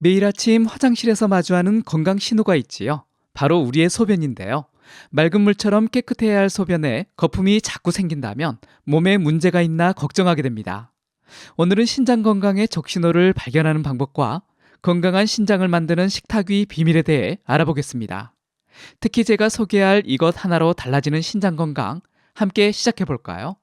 매일 아침 화장실에서 마주하는 건강 신호가 있지요. 바로 우리의 소변인데요. 맑은 물처럼 깨끗해야 할 소변에 거품이 자꾸 생긴다면 몸에 문제가 있나 걱정하게 됩니다. 오늘은 신장 건강의 적신호를 발견하는 방법과 건강한 신장을 만드는 식탁 위 비밀에 대해 알아보겠습니다. 특히 제가 소개할 이것 하나로 달라지는 신장 건강, 함께 시작해 볼까요?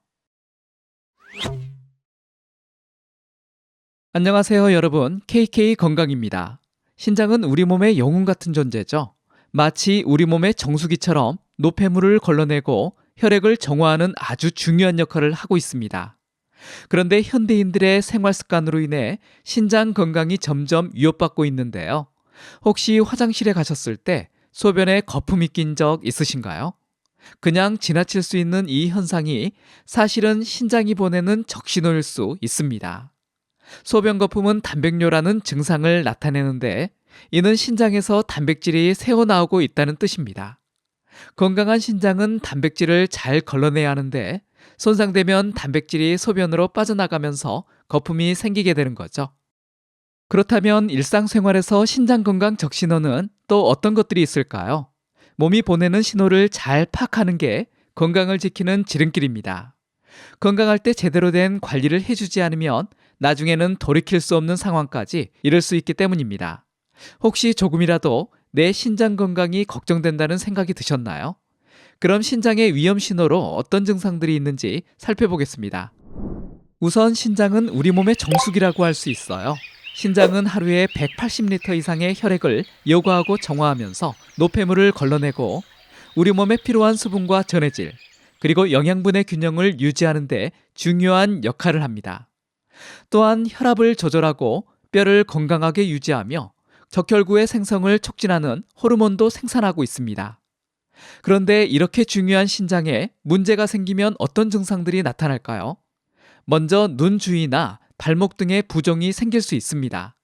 안녕하세요, 여러분. KK 건강입니다. 신장은 우리 몸의 영웅 같은 존재죠. 마치 우리 몸의 정수기처럼 노폐물을 걸러내고 혈액을 정화하는 아주 중요한 역할을 하고 있습니다. 그런데 현대인들의 생활 습관으로 인해 신장 건강이 점점 위협받고 있는데요. 혹시 화장실에 가셨을 때 소변에 거품이 낀 적 있으신가요? 그냥 지나칠 수 있는 이 현상이 사실은 신장이 보내는 적신호일 수 있습니다. 소변 거품은 단백뇨라는 증상을 나타내는데, 이는 신장에서 단백질이 새어나오고 있다는 뜻입니다. 건강한 신장은 단백질을 잘 걸러내야 하는데, 손상되면 단백질이 소변으로 빠져나가면서 거품이 생기게 되는 거죠. 그렇다면 일상생활에서 신장 건강 적신호는 또 어떤 것들이 있을까요? 몸이 보내는 신호를 잘 파악하는 게 건강을 지키는 지름길입니다. 건강할 때 제대로 된 관리를 해주지 않으면 나중에는 돌이킬 수 없는 상황까지 이를 수 있기 때문입니다. 혹시 조금이라도 내 신장 건강이 걱정된다는 생각이 드셨나요? 그럼 신장의 위험 신호로 어떤 증상들이 있는지 살펴보겠습니다. 우선 신장은 우리 몸의 정수기라고 할 수 있어요. 신장은 하루에 180리터 이상의 혈액을 요구하고 정화하면서 노폐물을 걸러내고 우리 몸에 필요한 수분과 전해질, 그리고 영양분의 균형을 유지하는 데 중요한 역할을 합니다. 또한 혈압을 조절하고 뼈를 건강하게 유지하며 적혈구의 생성을 촉진하는 호르몬도 생산하고 있습니다. 그런데 이렇게 중요한 신장에 문제가 생기면 어떤 증상들이 나타날까요? 먼저 눈 주위나 발목 등의 부종이 생길 수 있습니다.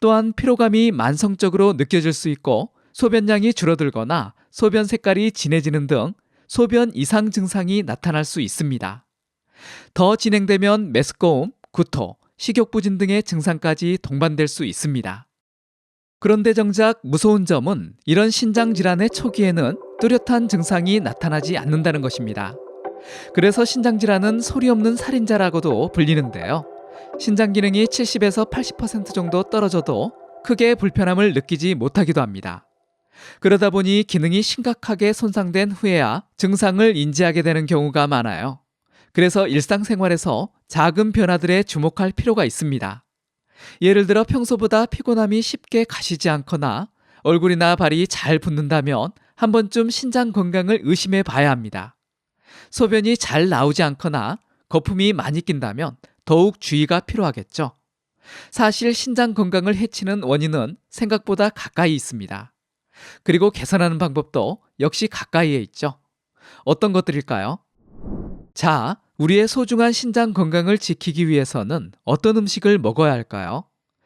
또한 피로감이 만성적으로 느껴질 수 있고 소변량이 줄어들거나 소변 색깔이 진해지는 등 소변 이상 증상이 나타날 수 있습니다. 더 진행되면 메스꺼움, 구토, 식욕부진 등의 증상까지 동반될 수 있습니다. 그런데 정작 무서운 점은 이런 신장 질환의 초기에는 뚜렷한 증상이 나타나지 않는다는 것입니다. 그래서 신장 질환은 소리 없는 살인자라고도 불리는데요. 신장 기능이 70에서 80% 정도 떨어져도 크게 불편함을 느끼지 못하기도 합니다. 그러다 보니 기능이 심각하게 손상된 후에야 증상을 인지하게 되는 경우가 많아요. 그래서 일상생활에서 작은 변화들에 주목할 필요가 있습니다. 예를 들어 평소보다 피곤함이 쉽게 가시지 않거나 얼굴이나 발이 잘 붓는다면 한 번쯤 신장 건강을 의심해 봐야 합니다. 소변이 잘 나오지 않거나 거품이 많이 낀다면 더욱 주의가 필요하겠죠. 사실 신장 건강을 해치는 원인은 생각보다 가까이 있습니다. 그리고 개선하는 방법도 역시 가까이에 있죠. 어떤 것들일까요? 자, 우리의 소중한 신장 건강을 지키기 위해서는 어떤 음식을 먹어야 할까요?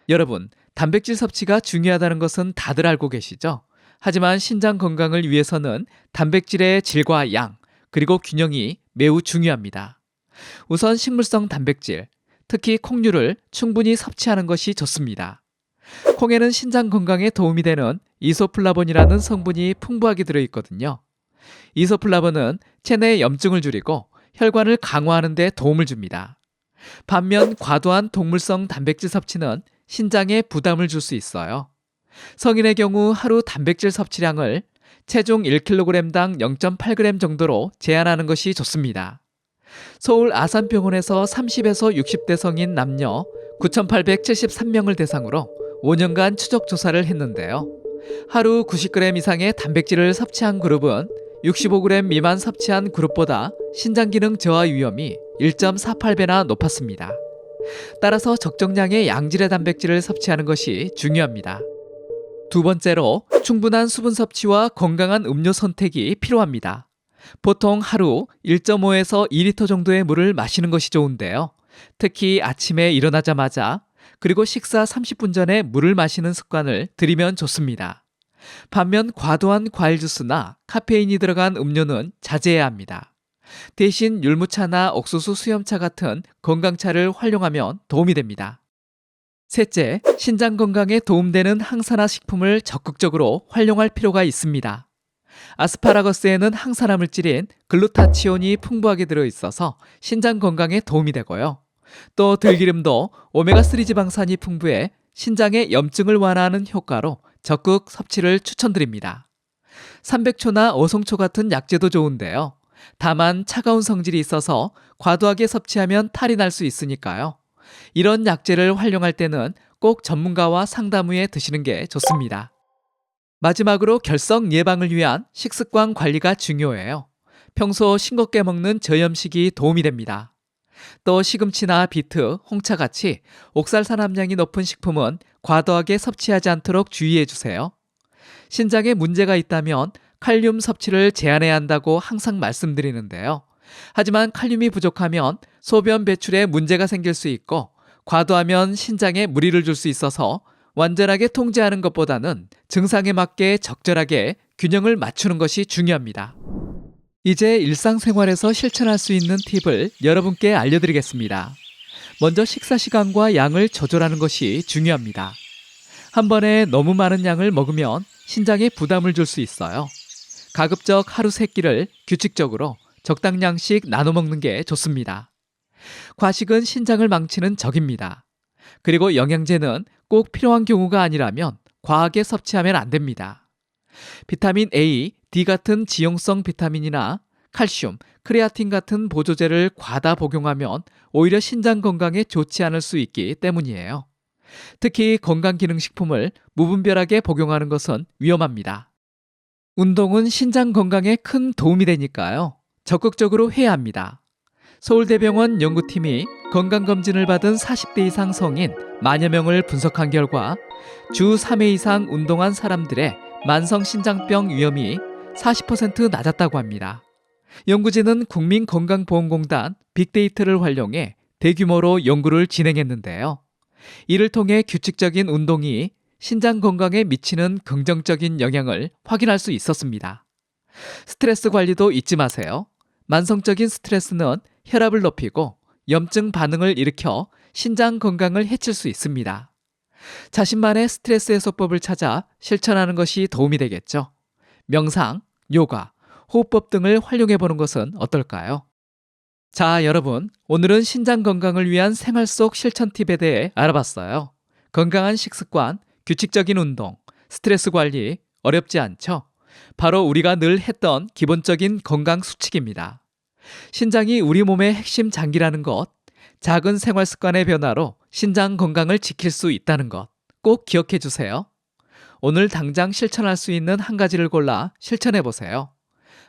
여러분, 단백질 섭취가 중요하다는 것은 다들 알고 계시죠? 하지만 신장 건강을 위해서는 단백질의 질과 양, 그리고 균형이 매우 중요합니다. 우선 식물성 단백질, 특히 콩류를 충분히 섭취하는 것이 좋습니다. 콩에는 신장 건강에 도움이 되는 이소플라본이라는 성분이 풍부하게 들어있거든요. 이소플라본은 체내 염증을 줄이고 혈관을 강화하는 데 도움을 줍니다. 반면 과도한 동물성 단백질 섭취는 신장에 부담을 줄 수 있어요. 성인의 경우 하루 단백질 섭취량을 체중 1kg당 0.8g 정도로 제한하는 것이 좋습니다. 서울 아산병원에서 30에서 60대 성인 남녀 9,873명을 대상으로 5년간 추적 조사를 했는데요. 하루 90g 이상의 단백질을 섭취한 그룹은 65g 미만 섭취한 그룹보다 신장기능 저하 위험이 1.48배나 높았습니다. 따라서 적정량의 양질의 단백질을 섭취하는 것이 중요합니다. 두 번째로 충분한 수분 섭취와 건강한 음료 선택이 필요합니다. 보통 하루 1.5에서 2리터 정도의 물을 마시는 것이 좋은데요. 특히 아침에 일어나자마자 그리고 식사 30분 전에 물을 마시는 습관을 들이면 좋습니다. 반면 과도한 과일 주스나 카페인이 들어간 음료는 자제해야 합니다. 대신 율무차나 옥수수 수염차 같은 건강차를 활용하면 도움이 됩니다. 셋째, 신장 건강에 도움되는 항산화 식품을 적극적으로 활용할 필요가 있습니다. 아스파라거스에는 항산화 물질인 글루타치온이 풍부하게 들어있어서 신장 건강에 도움이 되고요. 또 들기름도 오메가3 지방산이 풍부해 신장의 염증을 완화하는 효과로 적극 섭취를 추천드립니다. 삼백초나 어송초 같은 약재도 좋은데요. 다만 차가운 성질이 있어서 과도하게 섭취하면 탈이 날 수 있으니까요. 이런 약재를 활용할 때는 꼭 전문가와 상담 후에 드시는 게 좋습니다. 마지막으로 결석 예방을 위한 식습관 관리가 중요해요. 평소 싱겁게 먹는 저염식이 도움이 됩니다. 또 시금치나 비트, 홍차같이 옥살산 함량이 높은 식품은 과도하게 섭취하지 않도록 주의해 주세요. 신장에 문제가 있다면 칼륨 섭취를 제한해야 한다고 항상 말씀드리는데요. 하지만 칼륨이 부족하면 소변 배출에 문제가 생길 수 있고 과도하면 신장에 무리를 줄 수 있어서 완전하게 통제하는 것보다는 증상에 맞게 적절하게 균형을 맞추는 것이 중요합니다. 이제 일상생활에서 실천할 수 있는 팁을 여러분께 알려드리겠습니다. 먼저 식사 시간과 양을 조절하는 것이 중요합니다. 한 번에 너무 많은 양을 먹으면 신장에 부담을 줄 수 있어요. 가급적 하루 3끼를 규칙적으로 적당량씩 나눠 먹는 게 좋습니다. 과식은 신장을 망치는 적입니다. 그리고 영양제는 꼭 필요한 경우가 아니라면 과하게 섭취하면 안 됩니다. 비타민 A, D 같은 지용성 비타민이나 칼슘, 크레아틴 같은 보조제를 과다 복용하면 오히려 신장 건강에 좋지 않을 수 있기 때문이에요. 특히 건강기능식품을 무분별하게 복용하는 것은 위험합니다. 운동은 신장 건강에 큰 도움이 되니까요. 적극적으로 해야 합니다. 서울대병원 연구팀이 건강검진을 받은 40대 이상 성인 만여 명을 분석한 결과 주 3회 이상 운동한 사람들의 만성신장병 위험이 40% 낮았다고 합니다. 연구진은 국민건강보험공단 빅데이터를 활용해 대규모로 연구를 진행했는데요. 이를 통해 규칙적인 운동이 신장 건강에 미치는 긍정적인 영향을 확인할 수 있었습니다. 스트레스 관리도 잊지 마세요. 만성적인 스트레스는 혈압을 높이고 염증 반응을 일으켜 신장 건강을 해칠 수 있습니다. 자신만의 스트레스 해소법을 찾아 실천하는 것이 도움이 되겠죠. 명상, 요가, 호흡법 등을 활용해 보는 것은 어떨까요? 자, 여러분, 오늘은 신장 건강을 위한 생활 속 실천 팁에 대해 알아봤어요. 건강한 식습관, 규칙적인 운동, 스트레스 관리, 어렵지 않죠? 바로 우리가 늘 했던 기본적인 건강 수칙입니다. 신장이 우리 몸의 핵심 장기라는 것, 작은 생활 습관의 변화로 신장 건강을 지킬 수 있다는 것 꼭 기억해 주세요. 오늘 당장 실천할 수 있는 한 가지를 골라 실천해 보세요.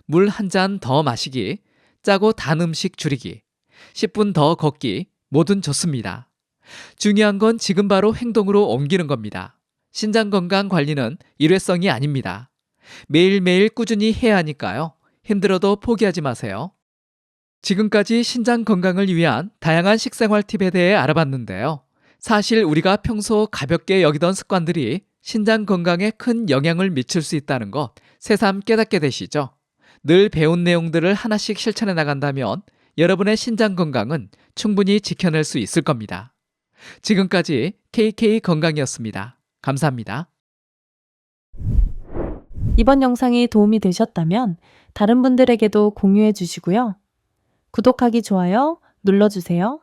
물 한 잔 더 마시기, 짜고 단 음식 줄이기, 10분 더 걷기, 뭐든 좋습니다. 중요한 건 지금 바로 행동으로 옮기는 겁니다. 신장 건강 관리는 일회성이 아닙니다. 매일매일 꾸준히 해야 하니까요. 힘들어도 포기하지 마세요. 지금까지 신장 건강을 위한 다양한 식생활 팁에 대해 알아봤는데요. 사실 우리가 평소 가볍게 여기던 습관들이 신장 건강에 큰 영향을 미칠 수 있다는 것 새삼 깨닫게 되시죠? 늘 배운 내용들을 하나씩 실천해 나간다면 여러분의 신장 건강은 충분히 지켜낼 수 있을 겁니다. 지금까지 KK 건강이었습니다. 감사합니다. 이번 영상이 도움이 되셨다면 다른 분들에게도 공유해 주시고요. 구독하기, 좋아요 눌러주세요.